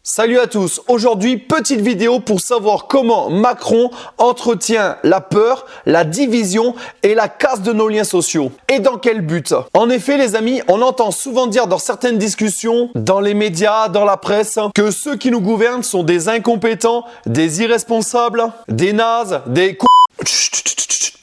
Salut à tous, aujourd'hui petite vidéo pour savoir comment Macron entretient la peur, la division et la casse de nos liens sociaux. Et dans quel but? En effet les amis, on entend souvent dire dans certaines discussions, dans les médias, dans la presse, que ceux qui nous gouvernent sont des incompétents, des irresponsables, des nazes, des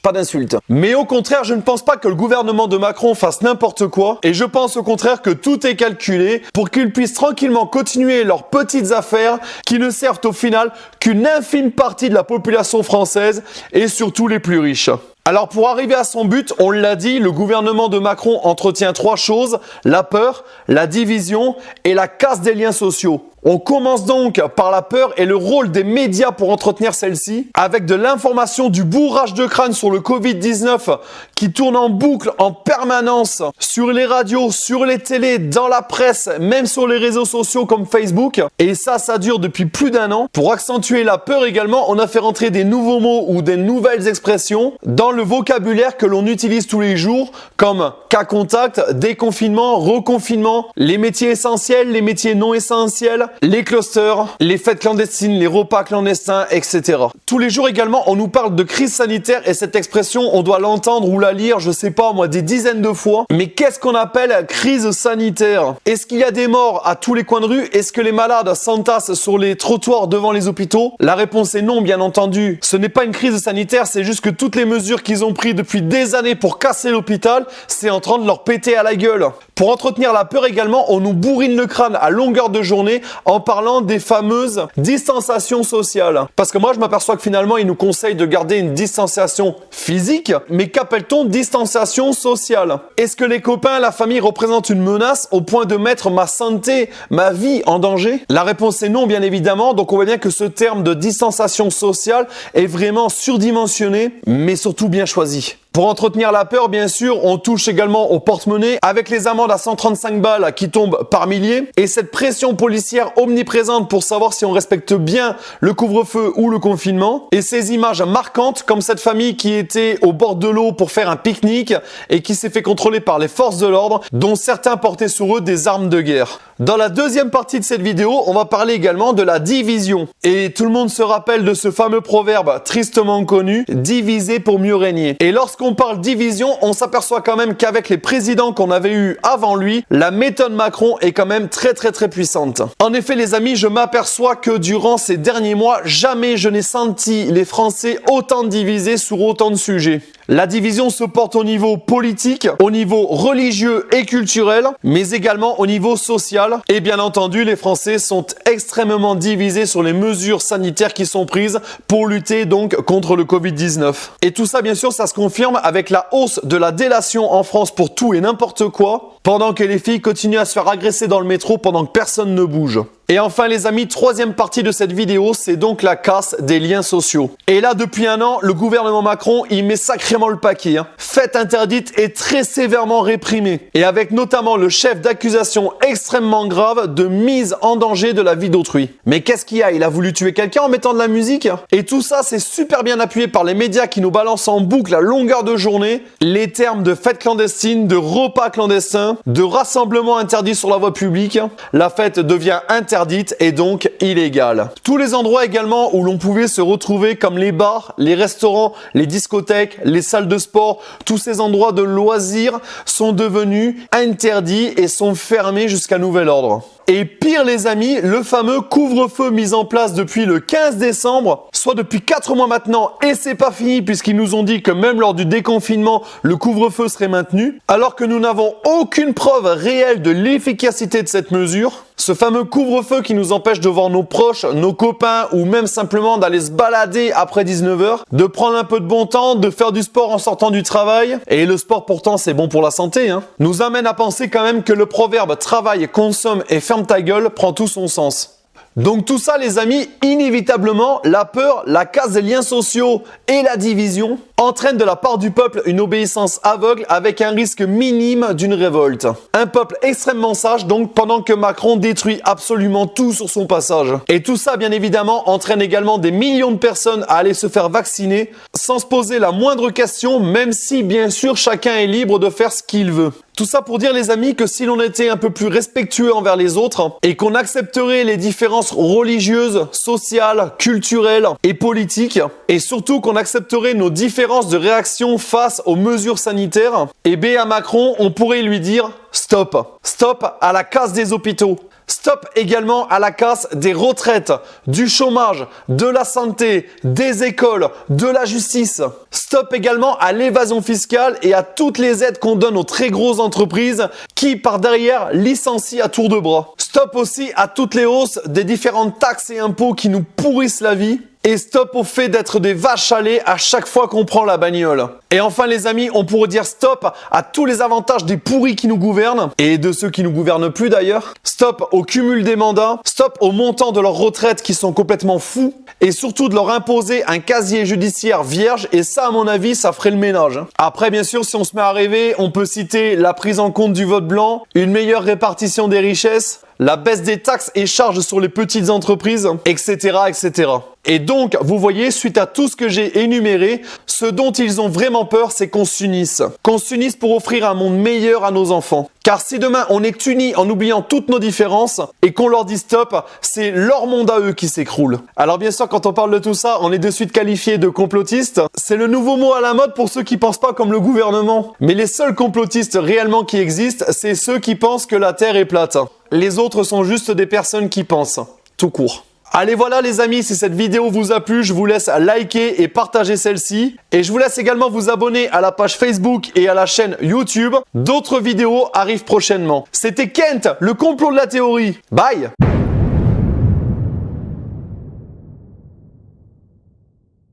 pas d'insultes. Mais au contraire, je ne pense pas que le gouvernement de Macron fasse n'importe quoi et je pense au contraire que tout est calculé pour qu'ils puissent tranquillement continuer leurs petites affaires qui ne servent au final qu'une infime partie de la population française et surtout les plus riches. Alors pour arriver à son but, on l'a dit, le gouvernement de Macron entretient trois choses, la peur, la division et la casse des liens sociaux. On commence donc par la peur et le rôle des médias pour entretenir celle-ci, avec de l'information du bourrage de crâne sur le Covid-19 qui tourne en boucle en permanence sur les radios, sur les télés, dans la presse, même sur les réseaux sociaux comme Facebook. Et ça dure depuis plus d'1 an. Pour accentuer la peur également, on a fait rentrer des nouveaux mots ou des nouvelles expressions dans le vocabulaire que l'on utilise tous les jours, comme cas contact, déconfinement, reconfinement, les métiers essentiels, les métiers non essentiels, les clusters, les fêtes clandestines, les repas clandestins, etc. Tous les jours également, on nous parle de crise sanitaire et cette expression, on doit l'entendre ou la lire, je sais pas moi, des dizaines de fois. Mais qu'est-ce qu'on appelle crise sanitaire? Est-ce qu'il y a des morts à tous les coins de rue? Est-ce que les malades s'entassent sur les trottoirs devant les hôpitaux? La réponse est non, bien entendu. Ce n'est pas une crise sanitaire, c'est juste que toutes les mesures qu'ils ont prises depuis des années pour casser l'hôpital, c'est en train de leur péter à la gueule. Pour entretenir la peur également, on nous bourrine le crâne à longueur de journée en parlant des fameuses distanciations sociales. Parce que moi, je m'aperçois que finalement, ils nous conseillent de garder une distanciation physique, mais qu'appelle-t-on distanciation sociale? Est-ce que les copains, la famille représentent une menace au point de mettre ma santé, ma vie en danger? La réponse est non, bien évidemment. Donc on voit bien que ce terme de distanciation sociale est vraiment surdimensionné, mais surtout bien choisi. Pour entretenir la peur, bien sûr, on touche également au porte-monnaie avec les amendes à 135 balles qui tombent par milliers et cette pression policière omniprésente pour savoir si on respecte bien le couvre-feu ou le confinement et ces images marquantes comme cette famille qui était au bord de l'eau pour faire un pique-nique et qui s'est fait contrôler par les forces de l'ordre dont certains portaient sur eux des armes de guerre. Dans la deuxième partie de cette vidéo, on va parler également de la division. Et tout le monde se rappelle de ce fameux proverbe tristement connu, diviser pour mieux régner. Et lorsqu'on parle division, on s'aperçoit quand même qu'avec les présidents qu'on avait eus avant lui, la méthode Macron est quand même très puissante. En effet les amis, je m'aperçois que durant ces derniers mois, jamais je n'ai senti les Français autant divisés sur autant de sujets. La division se porte au niveau politique, au niveau religieux et culturel, mais également au niveau social. Et bien entendu, les Français sont extrêmement divisés sur les mesures sanitaires qui sont prises pour lutter donc contre le Covid-19. Et tout ça, bien sûr, ça se confirme avec la hausse de la délation en France pour tout et n'importe quoi, pendant que les filles continuent à se faire agresser dans le métro pendant que personne ne bouge. Et enfin les amis, troisième partie de cette vidéo, c'est donc la casse des liens sociaux. Et là, depuis 1 an, le gouvernement Macron, il met sacrément le paquet. Fête interdite et très sévèrement réprimée. Et avec notamment le chef d'accusation extrêmement grave de mise en danger de la vie d'autrui. Mais qu'est-ce qu'il y a? Il a voulu tuer quelqu'un en mettant de la musique? Et tout ça, c'est super bien appuyé par les médias qui nous balancent en boucle à longueur de journée les termes de fête clandestine, de repas clandestins, de rassemblement interdit sur la voie publique. La fête devient interdite et donc illégale. Tous les endroits également où l'on pouvait se retrouver comme les bars, les restaurants, les discothèques, les salles de sport, tous ces endroits de loisirs sont devenus interdits et sont fermés jusqu'à nouvel ordre. Et pire les amis, le fameux couvre-feu mis en place depuis le 15 décembre, soit depuis 4 mois maintenant, et c'est pas fini puisqu'ils nous ont dit que même lors du déconfinement, le couvre-feu serait maintenu, alors que nous n'avons aucune preuve réelle de l'efficacité de cette mesure. Ce fameux couvre-feu qui nous empêche de voir nos proches, nos copains ou même simplement d'aller se balader après 19h, de prendre un peu de bon temps, de faire du sport en sortant du travail, et le sport pourtant c'est bon pour la santé, nous amène à penser quand même que le proverbe « travaille, consomme et ferme ta gueule » prend tout son sens. Donc tout ça les amis, inévitablement, la peur, la casse des liens sociaux et la division entraînent de la part du peuple une obéissance aveugle avec un risque minime d'une révolte. Un peuple extrêmement sage donc pendant que Macron détruit absolument tout sur son passage. Et tout ça bien évidemment entraîne également des millions de personnes à aller se faire vacciner sans se poser la moindre question même si bien sûr chacun est libre de faire ce qu'il veut. Tout ça pour dire les amis que si l'on était un peu plus respectueux envers les autres et qu'on accepterait les différences religieuses, sociales, culturelles et politiques et surtout qu'on accepterait nos différences de réaction face aux mesures sanitaires, et bien à Macron on pourrait lui dire stop. Stop à la casse des hôpitaux. Stop également à la casse des retraites, du chômage, de la santé, des écoles, de la justice. Stop également à l'évasion fiscale et à toutes les aides qu'on donne aux très grosses entreprises qui, par derrière, licencient à tour de bras. Stop aussi à toutes les hausses des différentes taxes et impôts qui nous pourrissent la vie. Et stop au fait d'être des vaches à lait à chaque fois qu'on prend la bagnole. Et enfin les amis, on pourrait dire stop à tous les avantages des pourris qui nous gouvernent, et de ceux qui nous gouvernent plus d'ailleurs. Stop au cumul des mandats, stop au montant de leurs retraites qui sont complètement fous, et surtout de leur imposer un casier judiciaire vierge, et ça à mon avis, ça ferait le ménage. Après bien sûr, si on se met à rêver, on peut citer la prise en compte du vote blanc, une meilleure répartition des richesses, la baisse des taxes et charges sur les petites entreprises, etc., etc. Et donc, vous voyez, suite à tout ce que j'ai énuméré, ce dont ils ont vraiment peur, c'est qu'on s'unisse. Qu'on s'unisse pour offrir un monde meilleur à nos enfants. Car si demain on est unis en oubliant toutes nos différences et qu'on leur dit stop, c'est leur monde à eux qui s'écroule. Alors bien sûr, quand on parle de tout ça, on est de suite qualifié de complotiste. C'est le nouveau mot à la mode pour ceux qui pensent pas comme le gouvernement. Mais les seuls complotistes réellement qui existent, c'est ceux qui pensent que la Terre est plate. Les autres sont juste des personnes qui pensent. Tout court. Allez voilà les amis, si cette vidéo vous a plu, je vous laisse liker et partager celle-ci. Et je vous laisse également vous abonner à la page Facebook et à la chaîne YouTube. D'autres vidéos arrivent prochainement. C'était Kent, le complot de la théorie. Bye!